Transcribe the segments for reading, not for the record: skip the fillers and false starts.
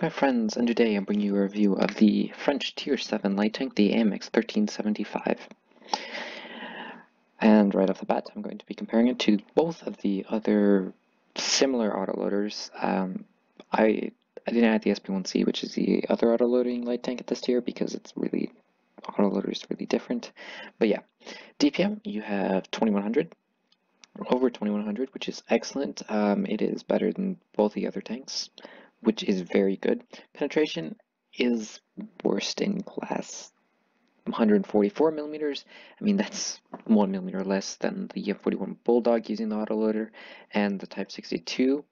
my friends, and today I'm bringing you a review of the French Tier 7 light tank, the AMX 1375. And right off the bat, I'm going to be comparing it to both of the other similar autoloaders. I didn't add the SP1C, which is the other autoloading light tank at this tier, because autoloader is really different. But yeah, DPM, you have 2100. Over 2100, which is excellent. It is better than both the other tanks, which is very good. Penetration is worst in class. 144 millimeters. I mean, that's 1 millimeter less than the M41 Bulldog using the autoloader and the Type 62.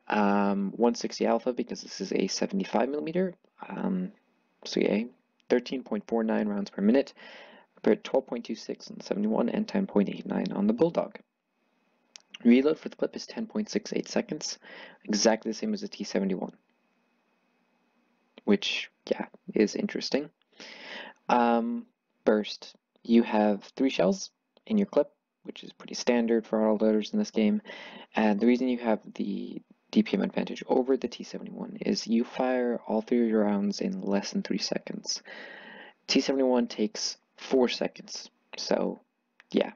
160 alpha because this is a 75 millimeter. So yeah, 13.49 rounds per minute, compared to 12.26 on the 71 and 10.89 on the Bulldog. Reload for the clip is 10.68 seconds, exactly the same as the T71, which, yeah, is interesting. Burst, you have 3 shells in your clip, which is pretty standard for autoloaders in this game, and the reason you have the DPM advantage over the T71 is you fire all 3 of your rounds in less than 3 seconds. T71 takes 4 seconds, so yeah.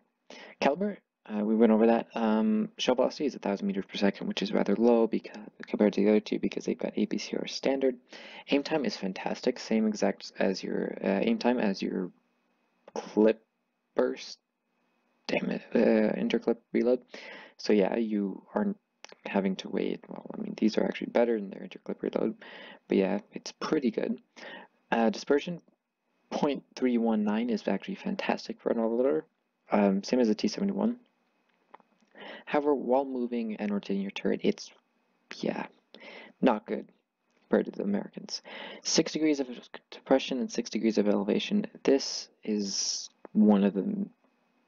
Caliber, we went over that. Shell velocity is 1,000 meters per second, which is rather low compared to the other two because they've got APCR standard. Aim time is fantastic, same exact as your aim time as your clip burst. Damn it, interclip reload. So yeah, you aren't having to wait. Well, I mean, these are actually better than their interclip reload, but yeah, it's pretty good. Dispersion, 0.319 is actually fantastic for an autoloader. Same as the T71. However, while moving and rotating your turret, it's, yeah, not good compared to the Americans. 6 degrees of depression and 6 degrees of elevation. This is one of the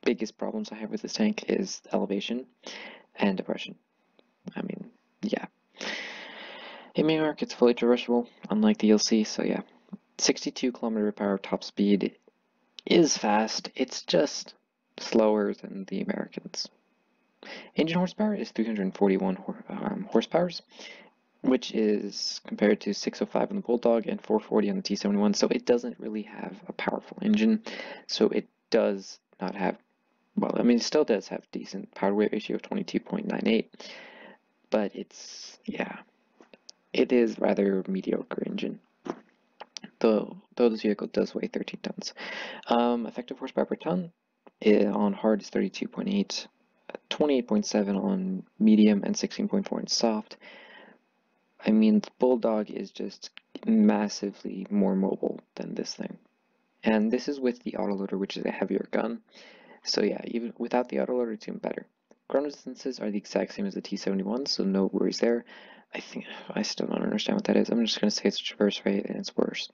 biggest problems I have with this tank is elevation and depression. I mean, yeah. In main arc, it's fully traversable, unlike the ELC, so yeah. 62 kilometer per hour top speed is fast, it's just slower than the Americans. Engine horsepower is 341 horsepower, which is compared to 605 on the Bulldog and 440 on the T71, so it doesn't really have a powerful engine, so it does not have, well, I mean, it still does have decent power-to-weight ratio of 22.98, but it's, yeah, it is rather mediocre engine. Though this vehicle does weigh 13 tons. Effective horsepower per ton on hard is 32.8, 28.7 on medium, and 16.4 on soft. I mean, the Bulldog is just massively more mobile than this thing. And this is with the autoloader, which is a heavier gun. So yeah, even without the autoloader, it's even better. Ground resistances are the exact same as the T71, so no worries there. I still don't understand what that is. I'm just going to say it's traverse rate and it's worse.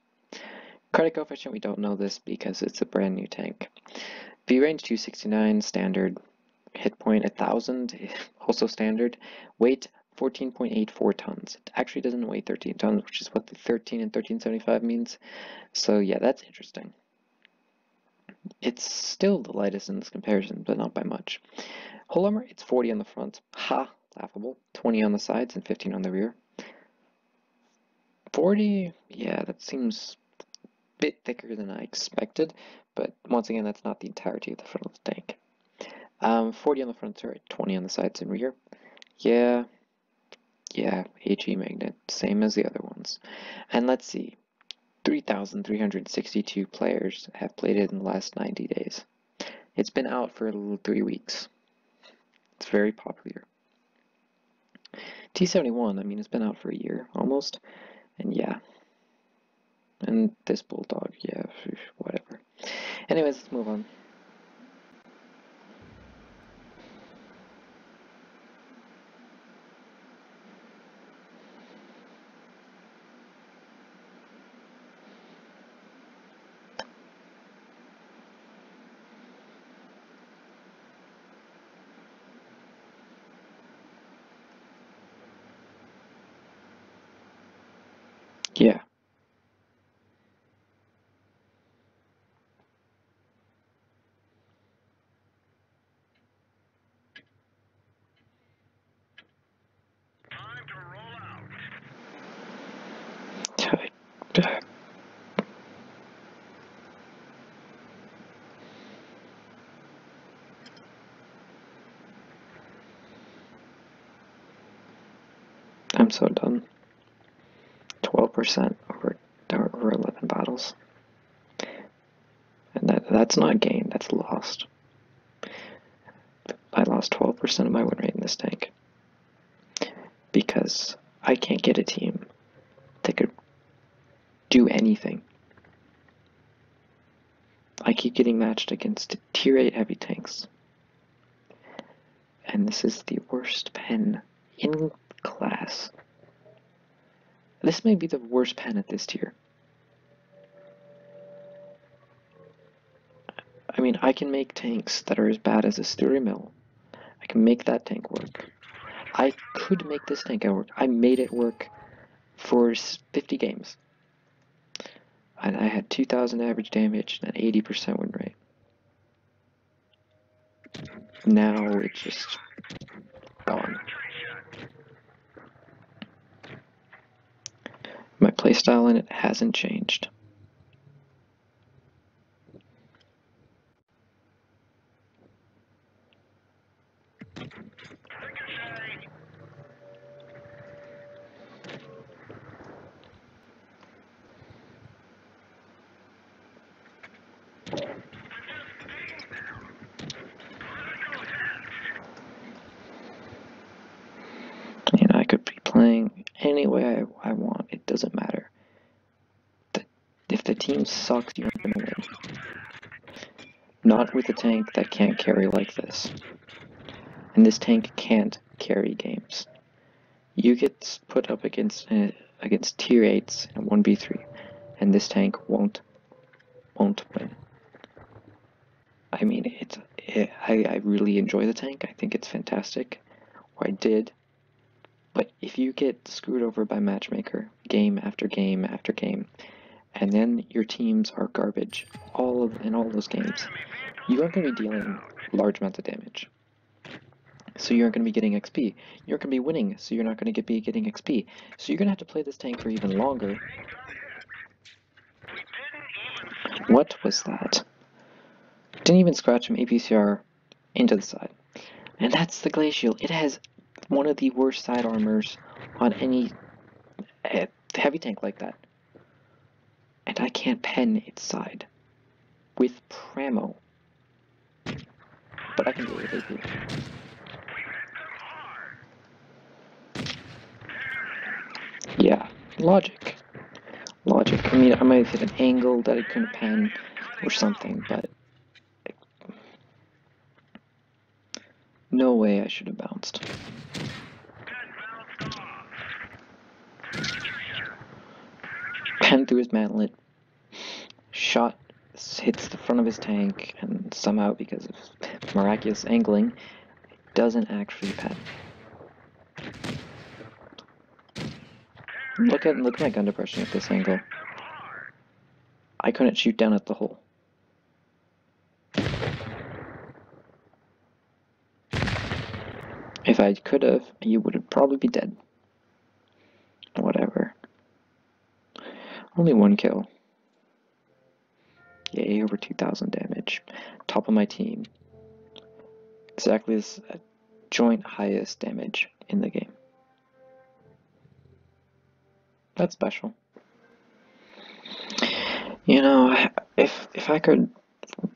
Cardiac coefficient, we don't know this because it's a brand new tank. V range 269, standard. Hit point 1000, also standard. Weight 14.84 tons. It actually doesn't weigh 13 tons, which is what the 13 and 1375 means. So yeah, that's interesting. It's still the lightest in this comparison, but not by much. Hull armor, it's 40 on the front. Ha, laughable. 20 on the sides and 15 on the rear. 40, yeah, that seems bit thicker than I expected, but once again, that's not the entirety of the front of the tank. 40 on the front turret, 20 on the sides and rear. Yeah, HE magnet, same as the other ones. And let's see, 3,362 players have played it in the last 90 days. It's been out for 3 weeks. It's very popular. T71, I mean, it's been out for a year, almost, and yeah. And this Bulldog, yeah, whatever. Anyways, let's move on. Yeah. I'm so done. 12% over 11 battles. And that's not gain, that's lost. I lost 12% of my win rate in this tank. Because I can't get a team that could do anything. I keep getting matched against tier 8 heavy tanks. And this is the worst pen in class. This may be the worst pen at this tier. I mean, I can make tanks that are as bad as a Stewie Mill. I can make that tank work. I could make this tank work. I made it work for 50 games. And I had 2,000 average damage and an 80% win rate. Now it's just gone. My playstyle in it hasn't changed. And I could be playing any way I want. It doesn't matter. If the team sucks, you're not gonna win. Not with a tank that can't carry like this. And this tank can't carry games. You get put up against tier 8s and 1v3, and this tank won't win. I mean, I really enjoy the tank. I think it's fantastic, or I did. But if you get screwed over by matchmaker game after game after game, and then your teams are garbage in all those games, you aren't going to be dealing large amounts of damage. So you aren't going to be getting XP. You aren't going to be winning, so you're not going to be getting XP. So you're going to have to play this tank for even longer. What was that? Didn't even scratch him APCR into the side. And that's the Glacial. It has one of the worst side armors on any heavy tank like that. And I can't pen its side with Pramo. But I can do it with AP. Yeah, logic. I mean, I might have hit an angle that I couldn't pen or something, but no way I should have bounced. Pen through his mantlet, shot hits the front of his tank, and somehow, because of miraculous angling, it doesn't actually pen. Look at my gun depression at this angle. I couldn't shoot down at the hole. If I could have, you would probably be dead. Whatever. Only one kill. Yay, over 2,000 damage. Top of my team. Exactly this joint highest damage in the game. That's special. You know, if I could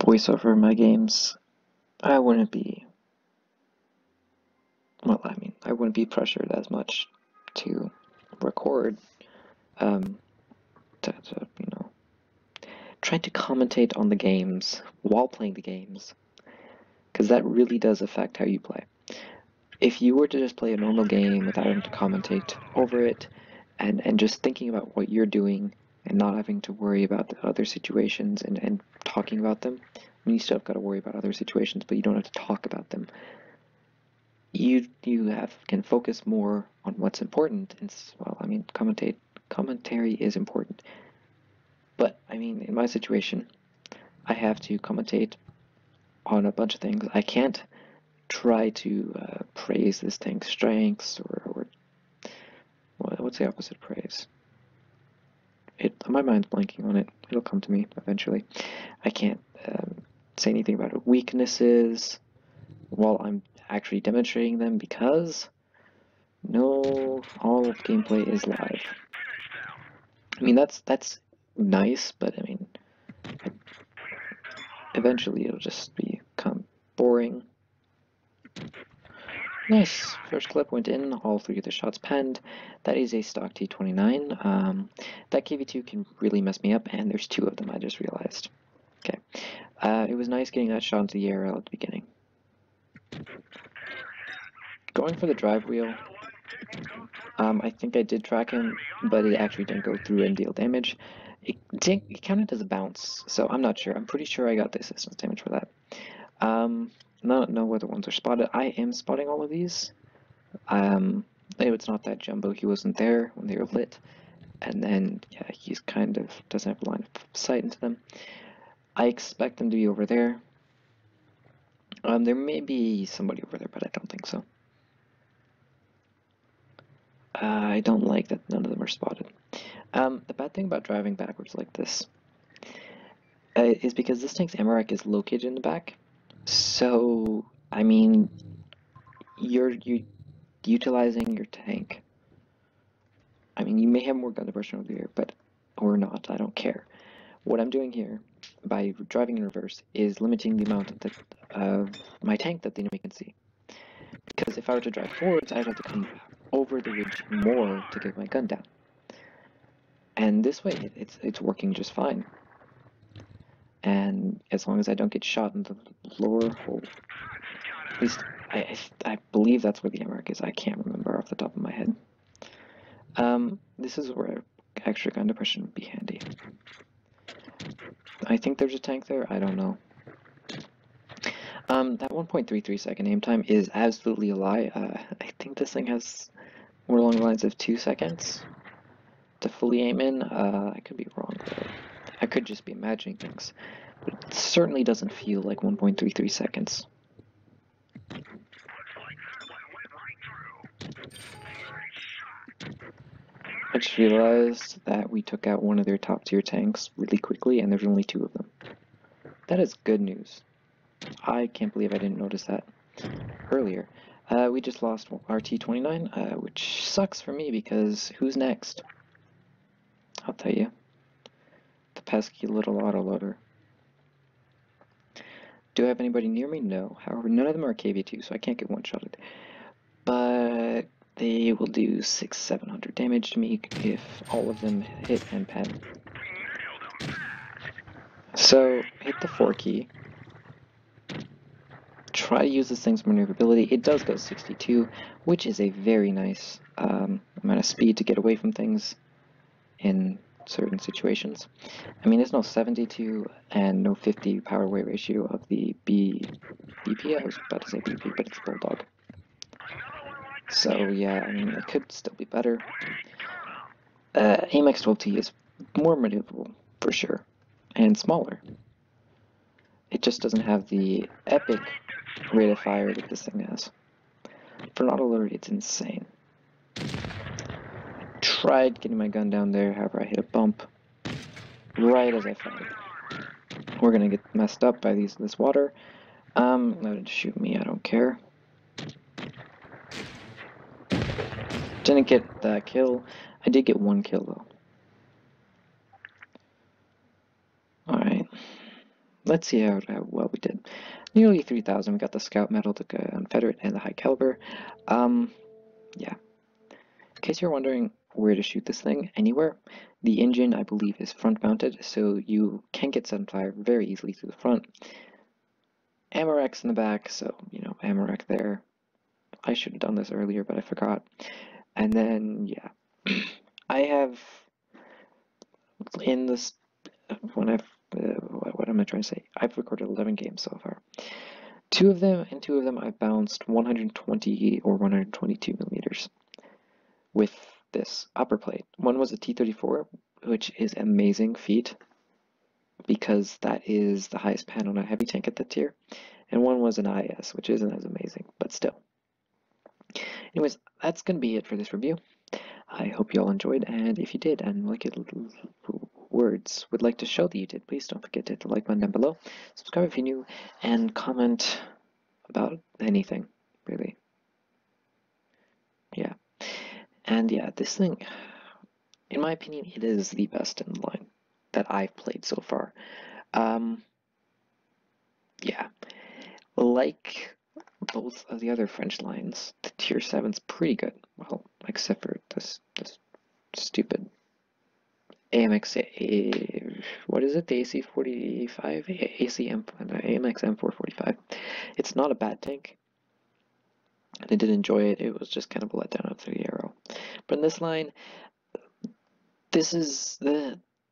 voice over my games, I wouldn't be... Well, I mean, I wouldn't be pressured as much to record, you know, trying to commentate on the games while playing the games, because that really does affect how you play. If you were to just play a normal game without having to commentate over it, and just thinking about what you're doing, and not having to worry about the other situations and talking about them, I mean, you still have got to worry about other situations, but you don't have to talk about them. You can focus more on what's important, and well, I mean, commentary is important. But I mean, in my situation, I have to commentate on a bunch of things. I can't try to praise this tank's strengths or what's the opposite of praise? My mind's blanking on it. It'll come to me eventually. I can't say anything about weaknesses while I'm actually demonstrating them, because No, all gameplay is live. I mean, that's nice, but I mean, eventually it'll just become boring. Nice, first clip went in, all 3 of the shots penned. That is a stock T29. That KV2 can really mess me up, and there's 2 of them, I just realized. Okay, it was nice getting that shot into the ARL at the beginning. Going for the drive wheel, I think I did track him, but it actually didn't go through and deal damage. It counted as a bounce, so I'm not sure. I'm pretty sure I got the assistance damage for that. No other ones are spotted. I am spotting all of these. It's not that jumbo. He wasn't there when they were lit. And then, yeah, he's kind of doesn't have a line of sight into them. I expect them to be over there. There may be somebody over there, but I don't think so. I don't like that none of them are spotted. The bad thing about driving backwards like this is because this tank's AMX is located in the back. So, I mean, you're utilizing your tank. I mean, you may have more gun diversion over here, or not, I don't care. What I'm doing here, by driving in reverse, is limiting the amount of my tank that the enemy can see. Because if I were to drive forwards, I'd have to come over the ridge more to get my gun down. And this way, it's working just fine. And as long as I don't get shot in the lower hole, at least I believe that's where the AMX is. I can't remember off the top of my head. This is where extra gun depression would be handy. I think there's a tank there. I don't know. That 1.33 second aim time is absolutely a lie. I think this thing has more along the lines of 2 seconds to fully aim in. I could be wrong, though. I could just be imagining things. But it certainly doesn't feel like 1.33 seconds. I just realized that we took out one of their top tier tanks really quickly, and there's only 2 of them. That is good news. I can't believe I didn't notice that earlier. We just lost our T29, which sucks for me because who's next? I'll tell you. The pesky little autoloader. Do I have anybody near me? No. However, none of them are KV2, so I can't get one-shotted. But they will do 600-700 damage to me if all of them hit and pen. So, hit the 4 key. Try to use this thing's maneuverability. It does go 62, which is a very nice amount of speed to get away from things in certain situations. I mean, there's no 72 and no 50 power weight ratio of the BP. I was about to say BP, but it's Bulldog. So yeah, I mean, it could still be better. AMX 12T is more maneuverable, for sure, and smaller. It just doesn't have the epic rate of fire that this thing has. For an autoloader, it's insane. Tried getting my gun down there, however I hit a bump right as I fired. We're gonna get messed up by this water. Let it shoot me, I don't care. Didn't get that kill. I did get 1 kill though. Alright. Let's see how well we did. Nearly 3,000. We got the Scout Medal, the Confederate, and the High Caliber. Yeah. In case you're wondering where to shoot this thing, anywhere. The engine, I believe, is front mounted, so you can get set on fire very easily through the front. AMX in the back, so, you know, AMX there. I should have done this earlier, but I forgot. And then, yeah. I have, in this, what am I trying to say? I've recorded 11 games so far. 2 of them I've bounced 120 or 122 millimeters with this upper plate. One was a T34, which is an amazing feat because that is the highest pen on a heavy tank at that tier. And one was an IS, which isn't as amazing, but still. Anyways, that's going to be it for this review. I hope you all enjoyed, and if you did, and like it words would like to show that you did, please don't forget to hit the like button down below, subscribe if you're new, and comment about anything, really. Yeah. And yeah, this thing, in my opinion, it is the best in line that I've played so far. Yeah, like both of the other French lines, the tier 7's pretty good. Well, except for this stupid AMX, what is it? The AC45? AMX M445. It's not a bad tank. I did enjoy it. It was just kind of a letdown after the arrow. But in this line, this is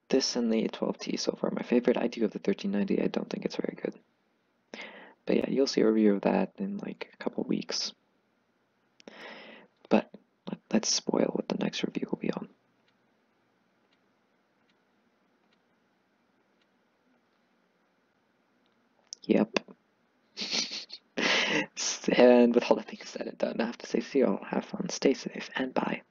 this and the 12T so far my favorite. I do have the 1390. I don't think it's very good. But yeah, you'll see a review of that in like a couple weeks. But let's spoil what the next review will be on. Yep. And with all that being said and done, I have to say see you all, have fun, stay safe, and bye.